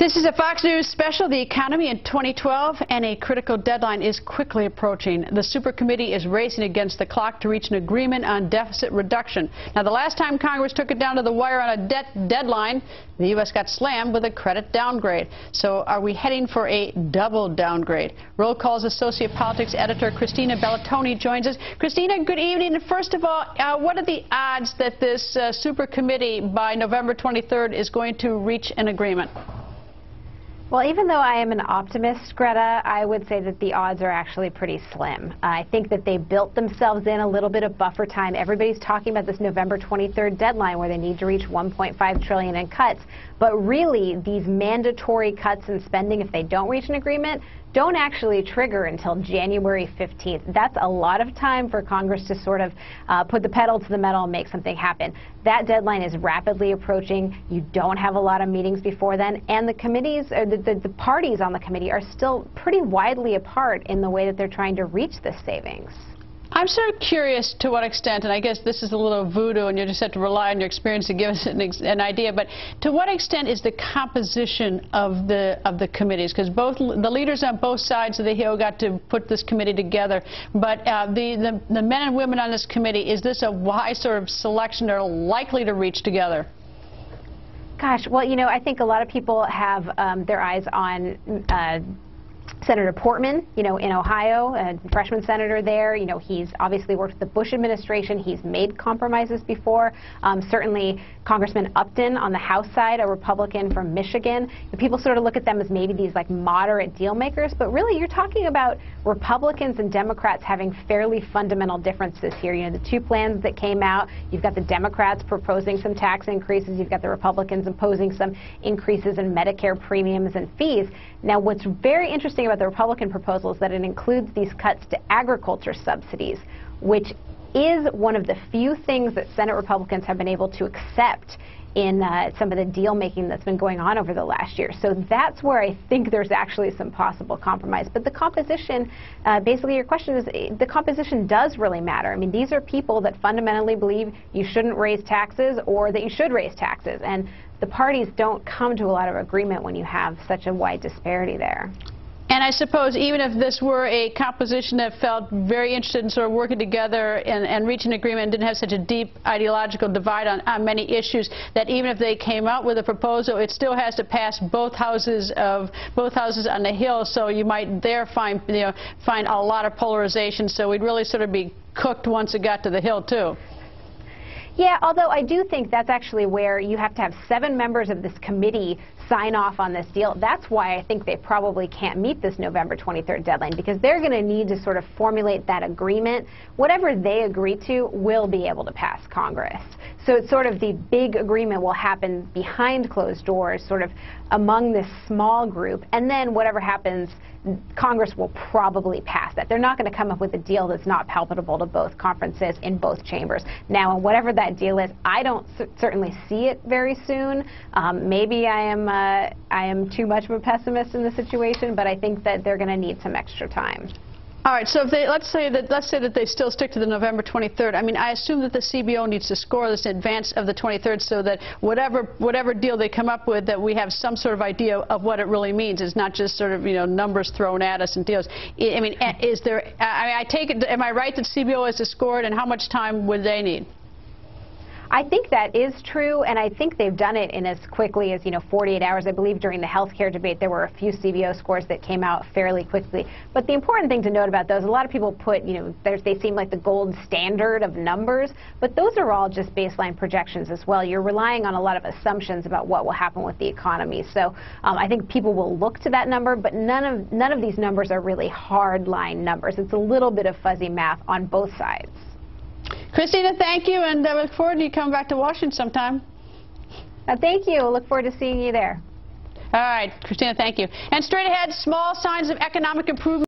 This is a Fox News special, The Economy in 2012, and a critical deadline is quickly approaching. The super committee is racing against the clock to reach an agreement on deficit reduction. Now, the last time Congress took it down to the wire on a debt deadline, the U.S. got slammed with a credit downgrade. So are we heading for a double downgrade? Roll Call's associate politics editor Christina Bellantoni joins us. Christina, good evening. And first of all, what are the odds that this super committee by November 23rd is going to reach an agreement? Well, even though I am an optimist, Greta, I would say that the odds are actually pretty slim. I think that they built themselves in a little bit of buffer time. Everybody's talking about this November 23rd deadline where they need to reach $1.5 trillion in cuts. But really, these mandatory cuts in spending, if they don't reach an agreement, don't actually trigger until January 15th. That's a lot of time for Congress to sort of put the pedal to the metal and make something happen. That deadline is rapidly approaching. You don't have a lot of meetings before then, and the committees, or the parties on the committee are still pretty widely apart in the way that they're trying to reach this savings. I'm sort of curious to what extent, and I guess this is a little voodoo and you just have to rely on your experience to give us an idea, but to what extent is the composition of the committees? Because both the leaders on both sides of the Hill got to put this committee together, but the men and women on this committee, is this a wise sort of selection that are likely to reach together? Gosh, well, you know, I think a lot of people have their eyes on Senator Portman, you know, in Ohio, a freshman senator there. You know, he's obviously worked with the Bush administration. He's made compromises before. Certainly, Congressman Upton on the House side, a Republican from Michigan. And people sort of look at them as maybe these like moderate deal makers, but really you're talking about Republicans and Democrats having fairly fundamental differences here. You know, the two plans that came out, you've got the Democrats proposing some tax increases, you've got the Republicans imposing some increases in Medicare premiums and fees. Now, what's very interesting about the Republican proposal is that it includes these cuts to agriculture subsidies, which is one of the few things that Senate Republicans have been able to accept in some of the deal-making that's been going on over the last year. So that's where I think there's actually some possible compromise. But the composition, basically your question is, the composition does really matter. I mean, these are people that fundamentally believe you shouldn't raise taxes or that you should raise taxes. And the parties don't come to a lot of agreement when you have such a wide disparity there. And I suppose even if this were a composition that felt very interested in sort of working together and reaching an agreement and didn't have such a deep ideological divide on many issues, that even if they came out with a proposal, it still has to pass both houses on the Hill. So you might there find a lot of polarization. So we'd really sort of be cooked once it got to the Hill too. Yeah, although I do think that's actually where you have to have 7 members of this committee sign off on this deal. That's why I think they probably can't meet this November 23rd deadline, because they're going to need to sort of formulate that agreement. Whatever they agree to will be able to pass Congress. So it's sort of the big agreement will happen behind closed doors, sort of among this small group, and then whatever happens, Congress will probably pass that. They're not going to come up with a deal that's not palatable to both conferences in both chambers. Now, whatever that deal is, I don't certainly see it very soon. Maybe I am too much of a pessimist in the situation, but I think that they're going to need some extra time. All right, so if they, let's say that they still stick to the November 23rd. I mean, I assume that the CBO needs to score this in advance of the 23rd so that whatever deal they come up with, that we have some sort of idea of what it really means. It's not just sort of, you know, numbers thrown at us and deals. I mean, is there, I take it, am I right that CBO has to score it, and how much time would they need? I think that is true, and I think they've done it in as quickly as, 48 hours. I believe during the health care debate there were a few CBO scores that came out fairly quickly. But the important thing to note about those, a lot of people put, they seem like the gold standard of numbers, but those are all just baseline projections as well. You're relying on a lot of assumptions about what will happen with the economy. So I think people will look to that number, but none of these numbers are really hard line numbers. It's a little bit of fuzzy math on both sides. Christina, thank you, and I look forward to you coming back to Washington sometime. Thank you. Look forward to seeing you there. All right, Christina, thank you. And straight ahead, small signs of economic improvement.